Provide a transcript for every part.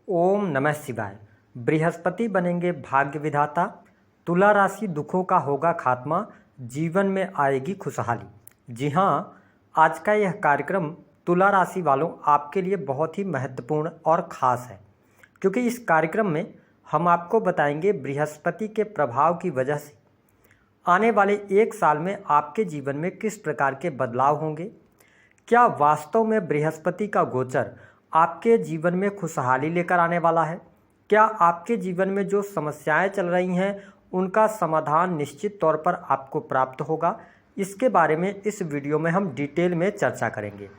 ओम नमः शिवाय। बृहस्पति बनेंगे भाग्य विधाता, तुला राशि दुखों का होगा खात्मा, जीवन में आएगी खुशहाली। जी हाँ, आज का यह कार्यक्रम तुला राशि वालों आपके लिए बहुत ही महत्वपूर्ण और ख़ास है, क्योंकि इस कार्यक्रम में हम आपको बताएंगे बृहस्पति के प्रभाव की वजह से आने वाले एक साल में आपके जीवन में किस प्रकार के बदलाव होंगे। क्या वास्तव में बृहस्पति का गोचर आपके जीवन में खुशहाली लेकर आने वाला है? क्या आपके जीवन में जो समस्याएं चल रही हैं उनका समाधान निश्चित तौर पर आपको प्राप्त होगा? इसके बारे में इस वीडियो में हम डिटेल में चर्चा करेंगे।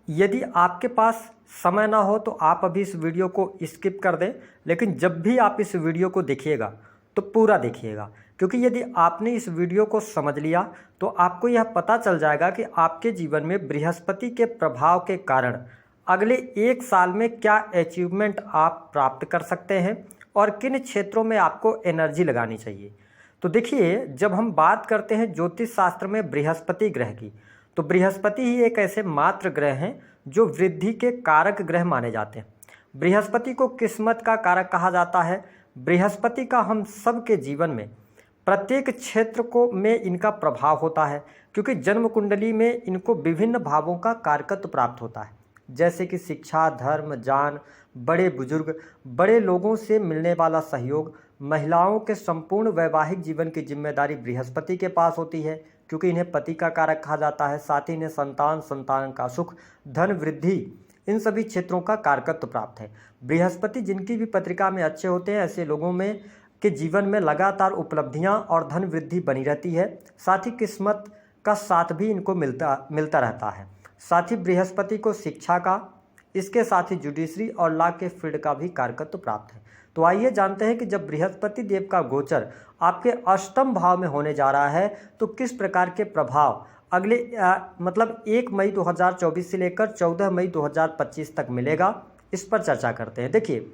यदि आपके पास समय ना हो तो आप अभी इस वीडियो को स्किप कर दें, लेकिन जब भी आप इस वीडियो को देखिएगा तो पूरा देखिएगा, क्योंकि यदि आपने इस वीडियो को समझ लिया तो आपको यह पता चल जाएगा कि आपके जीवन में बृहस्पति के प्रभाव के कारण अगले एक साल में क्या अचीवमेंट आप प्राप्त कर सकते हैं और किन क्षेत्रों में आपको एनर्जी लगानी चाहिए। तो देखिए, जब हम बात करते हैं ज्योतिष शास्त्र में बृहस्पति ग्रह की, तो बृहस्पति ही एक ऐसे मात्र ग्रह हैं जो वृद्धि के कारक ग्रह माने जाते हैं। बृहस्पति को किस्मत का कारक कहा जाता है। बृहस्पति का हम सब के जीवन में प्रत्येक क्षेत्र को में इनका प्रभाव होता है, क्योंकि जन्म कुंडली में इनको विभिन्न भावों का कारकत्व प्राप्त होता है, जैसे कि शिक्षा, धर्म, ज्ञान, बड़े बुजुर्ग, बड़े लोगों से मिलने वाला सहयोग, महिलाओं के संपूर्ण वैवाहिक जीवन की जिम्मेदारी बृहस्पति के पास होती है, क्योंकि इन्हें पति का कारक कहा जाता है। साथ ही इन्हें संतान का सुख, धन वृद्धि, इन सभी क्षेत्रों का कारकत्व प्राप्त है। बृहस्पति जिनकी भी पत्रिका में अच्छे होते हैं, ऐसे लोगों में के जीवन में लगातार उपलब्धियां और धन वृद्धि बनी रहती है। साथ ही किस्मत का साथ भी इनको मिलता रहता है। साथ ही बृहस्पति को शिक्षा का, इसके साथ ही जुडिशरी और लॉ के फील्ड का भी कारकत्व प्राप्त है। तो आइए जानते हैं कि जब बृहस्पति देव का गोचर आपके अष्टम भाव में होने जा रहा है तो किस प्रकार के प्रभाव अगले 1 मई 2024 से लेकर 14 मई 2025 तक मिलेगा, इस पर चर्चा करते हैं। देखिए,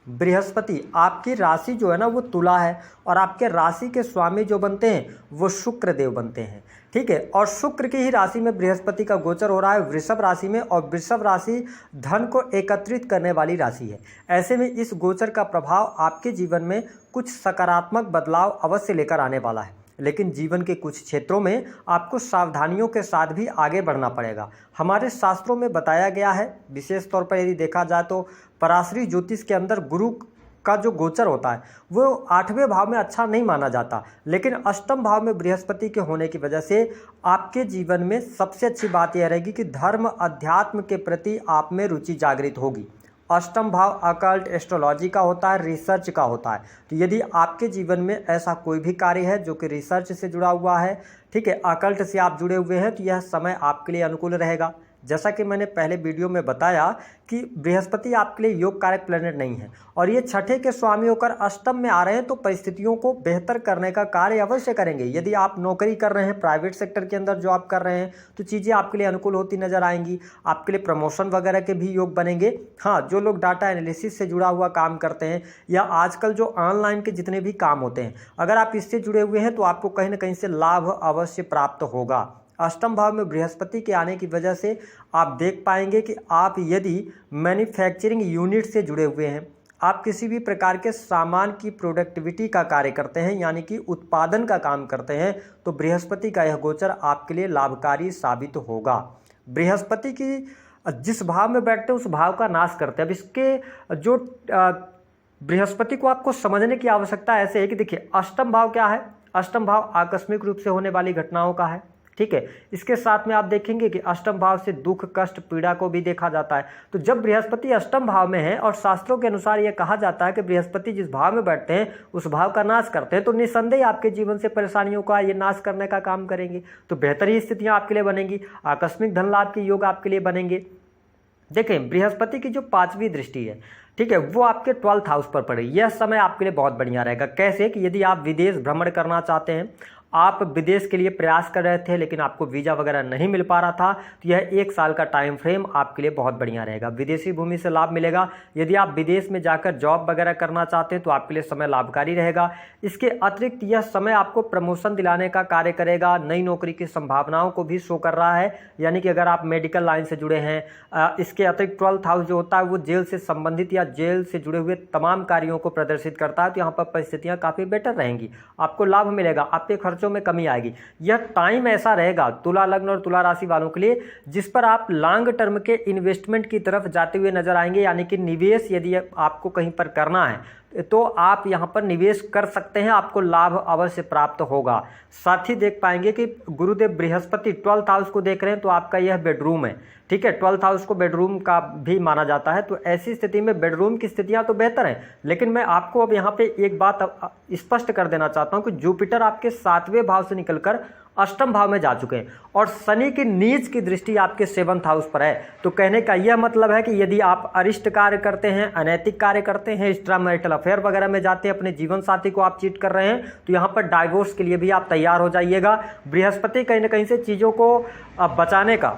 बृहस्पति आपकी राशि जो है ना वो तुला है, और आपके राशि के स्वामी जो बनते हैं वो शुक्र देव बनते हैं, ठीक है। और शुक्र की ही राशि में बृहस्पति का गोचर हो रहा है, वृषभ राशि में, और वृषभ राशि धन को एकत्रित करने वाली राशि है। ऐसे में इस गोचर का प्रभाव आपके जीवन में कुछ सकारात्मक बदलाव अवश्य लेकर आने वाला है, लेकिन जीवन के कुछ क्षेत्रों में आपको सावधानियों के साथ भी आगे बढ़ना पड़ेगा। हमारे शास्त्रों में बताया गया है, विशेष तौर पर यदि देखा जाए तो पराशरी ज्योतिष के अंदर गुरु का जो गोचर होता है वो 8वें भाव में अच्छा नहीं माना जाता, लेकिन अष्टम भाव में बृहस्पति के होने की वजह से आपके जीवन में सबसे अच्छी बात यह रहेगी कि धर्म अध्यात्म के प्रति आप में रुचि जागृत होगी। अष्टम भाव अकल्ट, एस्ट्रोलॉजी का होता है, रिसर्च का होता है। तो यदि आपके जीवन में ऐसा कोई भी कार्य है जो कि रिसर्च से जुड़ा हुआ है, ठीक है, अकल्ट से आप जुड़े हुए हैं, तो यह समय आपके लिए अनुकूल रहेगा। जैसा कि मैंने पहले वीडियो में बताया कि बृहस्पति आपके लिए योग कारक प्लैनेट नहीं है, और ये छठे के स्वामी होकर अष्टम में आ रहे हैं, तो परिस्थितियों को बेहतर करने का कार्य अवश्य करेंगे। यदि आप नौकरी कर रहे हैं, प्राइवेट सेक्टर के अंदर जॉब कर रहे हैं, तो चीज़ें आपके लिए अनुकूल होती नजर आएंगी। आपके लिए प्रमोशन वगैरह के भी योग बनेंगे। हाँ, जो लोग डाटा एनालिसिस से जुड़ा हुआ काम करते हैं, या आजकल जो ऑनलाइन के जितने भी काम होते हैं, अगर आप इससे जुड़े हुए हैं तो आपको कहीं ना कहीं से लाभ अवश्य प्राप्त होगा। अष्टम भाव में बृहस्पति के आने की वजह से आप देख पाएंगे कि आप यदि मैन्युफैक्चरिंग यूनिट से जुड़े हुए हैं, आप किसी भी प्रकार के सामान की प्रोडक्टिविटी का कार्य करते हैं, यानी कि उत्पादन का काम करते हैं, तो बृहस्पति का यह गोचर आपके लिए लाभकारी साबित होगा। बृहस्पति की जिस भाव में बैठते हैं उस भाव का नाश करते हैं। अब इसके जो बृहस्पति को आपको समझने की आवश्यकता ऐसे है कि देखिए, अष्टम भाव क्या है? अष्टम भाव आकस्मिक रूप से होने वाली घटनाओं का है, ठीक है। इसके साथ में आप देखेंगे कि अष्टम भाव से दुख, कष्ट, पीड़ा को भी देखा जाता है। तो जब बृहस्पति अष्टम भाव में है और शास्त्रों के अनुसार यह कहा जाता है कि बृहस्पति जिस भाव में बैठते हैं उस भाव का नाश करते हैं, तो निस्संदेह आपके जीवन से परेशानियों का ये नाश करने का काम करेंगे। तो बेहतर ही स्थितियां आपके लिए बनेंगी, आकस्मिक धन लाभ के योग आपके लिए बनेंगे। देखें, बृहस्पति की जो 5वीं दृष्टि है, ठीक है, वो आपके 12th हाउस पर पड़े। यह समय आपके लिए बहुत बढ़िया रहेगा। कैसे कि यदि आप विदेश भ्रमण करना चाहते हैं आप विदेश के लिए प्रयास कर रहे थे लेकिन आपको वीज़ा वगैरह नहीं मिल पा रहा था, तो यह 1 साल का टाइम फ्रेम आपके लिए बहुत बढ़िया रहेगा। विदेशी भूमि से लाभ मिलेगा। यदि आप विदेश में जाकर जॉब वगैरह करना चाहते हैं तो आपके लिए समय लाभकारी रहेगा। इसके अतिरिक्त यह समय आपको प्रमोशन दिलाने का कार्य करेगा, नई नौकरी की संभावनाओं को भी शो कर रहा है। यानी कि अगर आप मेडिकल लाइन से जुड़े हैं, इसके अतिरिक्त 12th हाउस जो होता है वो जेल से संबंधित या जेल से जुड़े हुए तमाम कार्यों को प्रदर्शित करता है, तो यहाँ पर परिस्थितियाँ काफ़ी बेटर रहेंगी, आपको लाभ मिलेगा, आपके खर्चों में कमी आएगी। यह टाइम ऐसा रहेगा तुला लग्न और तुला राशि वालों के लिए जिस पर आप लॉन्ग टर्म के इन्वेस्टमेंट की तरफ जाते हुए नजर आएंगे। यानी कि निवेश यदि आपको कहीं पर करना है तो आप यहाँ पर निवेश कर सकते हैं, आपको लाभ अवश्य प्राप्त होगा। साथ ही देख पाएंगे कि गुरुदेव बृहस्पति 12th हाउस को देख रहे हैं, तो आपका यह बेडरूम है, ठीक है। 12th हाउस को बेडरूम का भी माना जाता है, तो ऐसी स्थिति में बेडरूम की स्थितियां तो बेहतर हैं। लेकिन मैं आपको अब यहाँ पे एक बात स्पष्ट कर देना चाहता हूँ कि जुपिटर आपके 7वें भाव से निकलकर 8वें भाव में जा चुके हैं और शनि की नीच की दृष्टि आपके 7th हाउस पर है। तो कहने का यह मतलब है कि यदि आप अरिष्ट कार्य करते हैं, अनैतिक कार्य करते हैं, एक्स्ट्रा मैरिटल अफेयर वगैरह में जाते हैं, अपने जीवन साथी को आप चीट कर रहे हैं, तो यहाँ पर डाइवोर्स के लिए भी आप तैयार हो जाइएगा। बृहस्पति कहीं ना कहीं से चीज़ों को बचाने का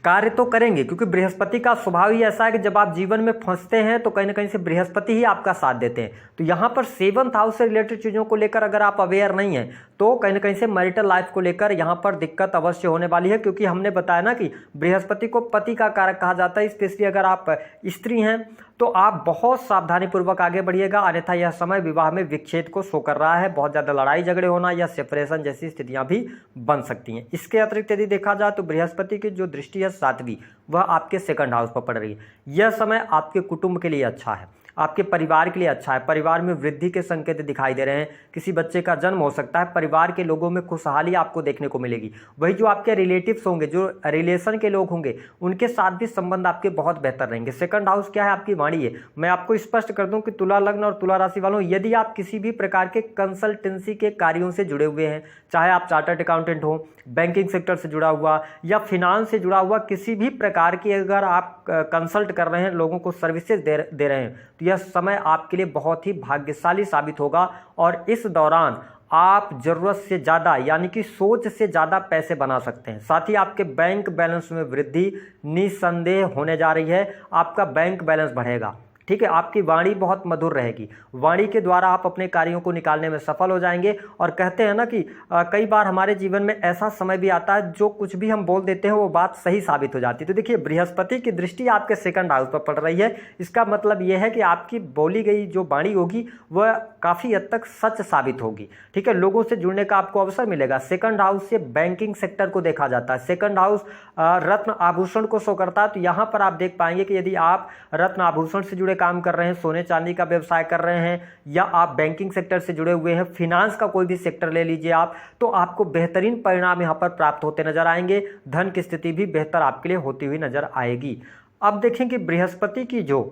कार्य तो करेंगे, क्योंकि बृहस्पति का स्वभाव ही ऐसा है कि जब आप जीवन में फंसते हैं तो कहीं ना कहीं से बृहस्पति ही आपका साथ देते हैं। तो यहाँ पर 7th हाउस से रिलेटेड चीज़ों को लेकर अगर आप अवेयर नहीं हैं तो कहीं ना कहीं से मैरिटल लाइफ को लेकर यहाँ पर दिक्कत अवश्य होने वाली है, क्योंकि हमने बताया ना कि बृहस्पति को पति का कारक कहा जाता है। स्पेशली अगर आप स्त्री हैं तो आप बहुत सावधानी पूर्वक आगे बढ़िएगा, अन्यथा यह समय विवाह में विच्छेद को शो कर रहा है। बहुत ज़्यादा लड़ाई झगड़े होना या सेपरेशन जैसी स्थितियां भी बन सकती हैं। इसके अतिरिक्त यदि देखा जाए तो बृहस्पति की जो दृष्टि है 7वीं, वह आपके 2nd हाउस पर पड़ रही है। यह समय आपके कुटुंब के लिए अच्छा है, आपके परिवार के लिए अच्छा है। परिवार में वृद्धि के संकेत दिखाई दे रहे हैं, किसी बच्चे का जन्म हो सकता है, परिवार के लोगों में खुशहाली आपको देखने को मिलेगी। वही जो आपके रिलेटिव्स होंगे, जो रिलेशन के लोग होंगे, उनके साथ भी संबंध आपके बहुत बेहतर रहेंगे। 2nd हाउस क्या है? आपकी वाणी है। मैं आपको स्पष्ट कर दूं कि तुला लग्न और तुला राशि वालों, यदि आप किसी भी प्रकार के कंसल्टेंसी के कार्यों से जुड़े हुए हैं, चाहे आप चार्टर्ड अकाउंटेंट हो, बैंकिंग सेक्टर से जुड़ा हुआ या फिनांस से जुड़ा हुआ, किसी भी प्रकार की अगर आप कंसल्ट कर रहे हैं, लोगों को सर्विसेज दे रहे हैं, तो यह समय आपके लिए बहुत ही भाग्यशाली साबित होगा और इस दौरान आप जरूरत से ज़्यादा यानी कि सोच से ज़्यादा पैसे बना सकते हैं। साथ ही आपके बैंक बैलेंस में वृद्धि निसंदेह होने जा रही है, आपका बैंक बैलेंस बढ़ेगा, ठीक है। आपकी वाणी बहुत मधुर रहेगी, वाणी के द्वारा आप अपने कार्यों को निकालने में सफल हो जाएंगे। और कहते हैं ना कि कई बार हमारे जीवन में ऐसा समय भी आता है जो कुछ भी हम बोल देते हैं वो बात सही साबित हो जाती है। तो देखिए, बृहस्पति की दृष्टि आपके 2nd हाउस पर पड़ रही है। इसका मतलब यह है कि आपकी बोली गई जो वाणी होगी वह काफ़ी हद तक सच साबित होगी, ठीक है। लोगों से जुड़ने का आपको अवसर मिलेगा। 2nd हाउस से बैंकिंग सेक्टर को देखा जाता है। 2nd हाउस रत्न आभूषण को शो करता है। तो यहाँ पर आप देख पाएंगे कि यदि आप रत्न आभूषण से जुड़े काम कर रहे हैं, सोने चांदी का व्यवसाय कर रहे हैं, या आप बैंकिंग सेक्टर से जुड़े हुए हैं, फिनांस का कोई भी सेक्टर ले लीजिए आप, तो आपको बेहतरीन परिणाम यहां पर प्राप्त होते नजर आएंगे। धन की स्थिति भी बेहतर आपके लिए होती हुई नजर आएगी। अब देखें कि बृहस्पति की जो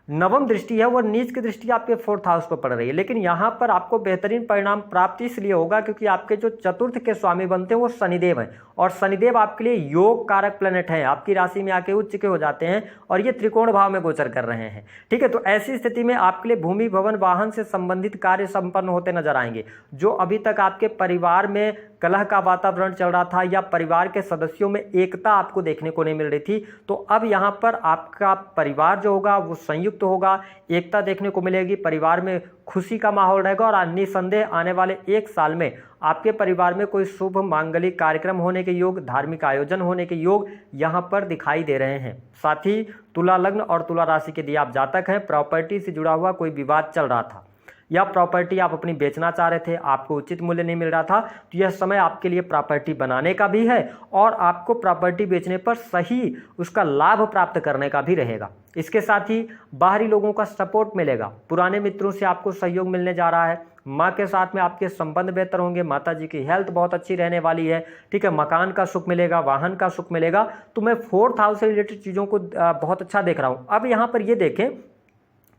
9वीं दृष्टि है वह नीच की दृष्टि आपके 4th हाउस पर पड़ रही है, लेकिन यहाँ पर आपको बेहतरीन परिणाम प्राप्त इसलिए होगा क्योंकि आपके जो 4th के स्वामी बनते हैं वो शनिदेव हैं, और शनिदेव आपके लिए योग कारक प्लेनेट हैं। आपकी राशि में आके उच्च के हो जाते हैं और ये त्रिकोण भाव में गोचर कर रहे हैं, ठीक है। तो ऐसी स्थिति में आपके लिए भूमि भवन वाहन से संबंधित कार्य संपन्न होते नजर आएंगे। जो अभी तक आपके परिवार में कलह का वातावरण चल रहा था या परिवार के सदस्यों में एकता आपको देखने को नहीं मिल रही थी, तो अब यहाँ पर आपका परिवार जो होगा वो संयुक्त होगा, एकता देखने को मिलेगी, परिवार में खुशी का माहौल रहेगा और निसंदेह आने वाले 1 साल में आपके परिवार में कोई शुभ मांगलिक कार्यक्रम होने के योग, धार्मिक आयोजन होने के योग यहाँ पर दिखाई दे रहे हैं। साथ ही तुला लग्न और तुला राशि के यदि आप जातक हैं, प्रॉपर्टी से जुड़ा हुआ कोई विवाद चल रहा था या प्रॉपर्टी आप अपनी बेचना चाह रहे थे, आपको उचित मूल्य नहीं मिल रहा था, तो यह समय आपके लिए प्रॉपर्टी बनाने का भी है और आपको प्रॉपर्टी बेचने पर सही उसका लाभ प्राप्त करने का भी रहेगा। इसके साथ ही बाहरी लोगों का सपोर्ट मिलेगा, पुराने मित्रों से आपको सहयोग मिलने जा रहा है, माँ के साथ में आपके संबंध बेहतर होंगे, माता जी की हेल्थ बहुत अच्छी रहने वाली है, ठीक है। मकान का सुख मिलेगा, वाहन का सुख मिलेगा। तो मैं 4th हाउस से रिलेटेड चीज़ों को बहुत अच्छा देख रहा हूँ। अब यहाँ पर ये देखें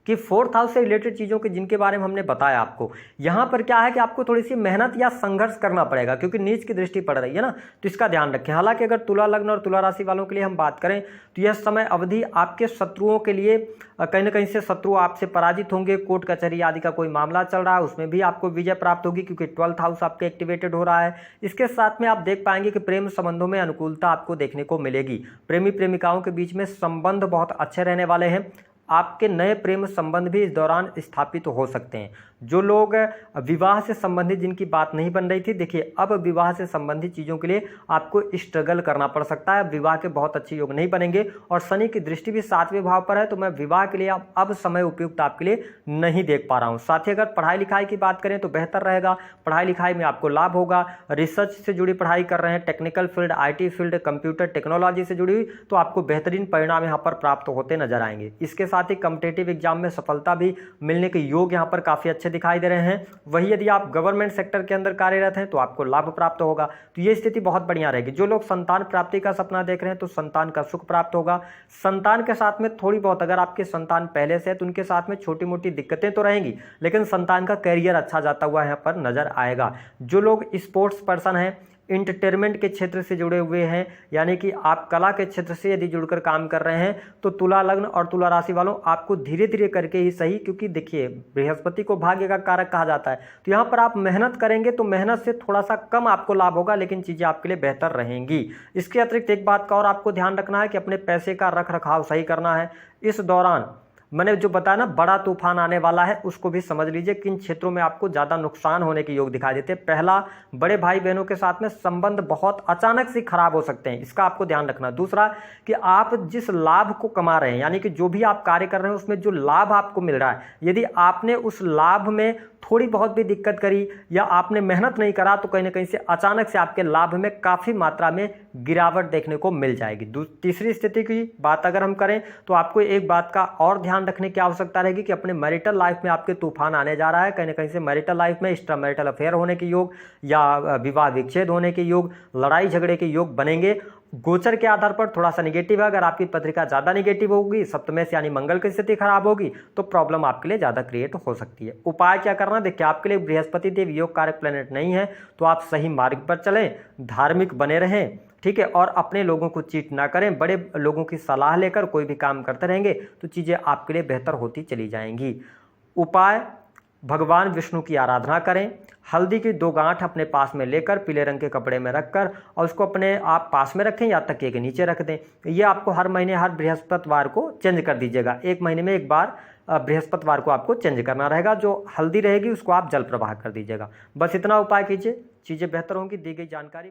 कि 4th हाउस से रिलेटेड चीज़ों के जिनके बारे में हमने बताया आपको, यहाँ पर क्या है कि आपको थोड़ी सी मेहनत या संघर्ष करना पड़ेगा क्योंकि नीच की दृष्टि पड़ रही है ना, तो इसका ध्यान रखें। हालांकि अगर तुला लग्न और तुला राशि वालों के लिए हम बात करें तो यह समय अवधि आपके शत्रुओं के लिए कहीं ना कहीं से शत्रु आपसे पराजित होंगे। कोर्ट कचहरी आदि का कोई मामला चल रहा है उसमें भी आपको विजय प्राप्त होगी क्योंकि 12th हाउस आपके एक्टिवेटेड हो रहा है। इसके साथ में आप देख पाएंगे कि प्रेम संबंधों में अनुकूलता आपको देखने को मिलेगी। प्रेमी प्रेमिकाओं के बीच में संबंध बहुत अच्छे रहने वाले हैं। आपके नए प्रेम संबंध भी इस दौरान स्थापित हो सकते हैं। जो लोग विवाह से संबंधित जिनकी बात नहीं बन रही थी, देखिए अब विवाह से संबंधित चीज़ों के लिए आपको स्ट्रगल करना पड़ सकता है। विवाह के बहुत अच्छे योग नहीं बनेंगे और शनि की दृष्टि भी 7वें भाव पर है, तो मैं विवाह के लिए अब समय उपयुक्त आपके लिए नहीं देख पा रहा हूँ। साथ ही अगर पढ़ाई लिखाई की बात करें तो बेहतर रहेगा। पढ़ाई लिखाई में आपको लाभ होगा। रिसर्च से जुड़ी पढ़ाई कर रहे हैं, technical field, IT field, computer technology से जुड़ी हुई, तो आपको बेहतरीन परिणाम यहाँ पर प्राप्त होते नजर आएंगे। इसके साथ ही कॉम्पिटिटिव एग्जाम में सफलता भी मिलने के योग यहाँ पर काफ़ी अच्छे दिखाई दे रहे हैं। वही यदि आप गवर्नमेंट सेक्टर के अंदर कार्यरत हैं तो आपको लाभ प्राप्त होगा, तो ये स्थिति बहुत बढ़िया रहेगी। जो लोग संतान प्राप्ति का सपना देख रहे हैं तो संतान का सुख प्राप्त होगा। संतान के साथ में थोड़ी बहुत, अगर आपके संतान पहले से है तो उनके साथ में छोटी मोटी दिक्कतें तो रहेंगी, लेकिन संतान का करियर अच्छा जाता हुआ यहाँ पर नजर आएगा। जो लोग स्पोर्ट्स पर्सन हैं, इंटरटेनमेंट के क्षेत्र से जुड़े हुए हैं, यानी कि आप कला के क्षेत्र से यदि जुड़कर काम कर रहे हैं तो तुला लग्न और तुला राशि वालों आपको धीरे धीरे करके ही सही, क्योंकि देखिए बृहस्पति को भाग्य का कारक कहा जाता है, तो यहाँ पर आप मेहनत करेंगे तो मेहनत से थोड़ा सा कम आपको लाभ होगा, लेकिन चीज़ें आपके लिए बेहतर रहेंगी। इसके अतिरिक्त एक बात का और आपको ध्यान रखना है कि अपने पैसे का रख रखाव सही करना है। इस दौरान मैंने जो बताया ना, बड़ा तूफान आने वाला है, उसको भी समझ लीजिए किन क्षेत्रों में आपको ज़्यादा नुकसान होने के योग दिखाई देते हैं। पहला, बड़े भाई बहनों के साथ में संबंध बहुत अचानक से खराब हो सकते हैं, इसका आपको ध्यान रखना। दूसरा कि आप जिस लाभ को कमा रहे हैं, यानी कि जो भी आप कार्य कर रहे हैं उसमें जो लाभ आपको मिल रहा है, यदि आपने उस लाभ में थोड़ी बहुत भी दिक्कत करी या आपने मेहनत नहीं करा तो कहीं ना कहीं से अचानक से आपके लाभ में काफ़ी मात्रा में गिरावट देखने को मिल जाएगी। तीसरी स्थिति की बात अगर हम करें तो आपको एक बात का और ध्यान रखने की आवश्यकता रहेगी कि अपने मैरिटल लाइफ में आपके तूफान आने जा रहा है। कहीं ना कहीं से मैरिटल लाइफ में एक्स्ट्रा मैरिटल अफेयर होने के योग या विवाह विच्छेद होने के योग, लड़ाई झगड़े के योग बनेंगे। गोचर के आधार पर थोड़ा सा निगेटिव है। अगर आपकी पत्रिका ज़्यादा निगेटिव होगी, सप्तमे से यानी मंगल की स्थिति खराब होगी, तो प्रॉब्लम आपके लिए ज़्यादा क्रिएट हो सकती है। उपाय क्या करना, देखिए आपके लिए बृहस्पति देव योग कारक प्लेनेट नहीं है, तो आप सही मार्ग पर चलें, धार्मिक बने रहें, ठीक है, और अपने लोगों को चीट ना करें। बड़े लोगों की सलाह लेकर कोई भी काम करते रहेंगे तो चीज़ें आपके लिए बेहतर होती चली जाएंगी। उपाय, भगवान विष्णु की आराधना करें। हल्दी की 2 गांठ अपने पास में लेकर पीले रंग के कपड़े में रखकर और उसको अपने आप पास में रखें या तकिए के नीचे रख दें। ये आपको हर महीने हर बृहस्पतिवार को चेंज कर दीजिएगा। 1 महीने में एक बार बृहस्पतिवार को आपको चेंज करना रहेगा। जो हल्दी रहेगी उसको आप जल प्रवाह कर दीजिएगा। बस इतना उपाय कीजिए, चीज़ें बेहतर होंगी। दी गई जानकारी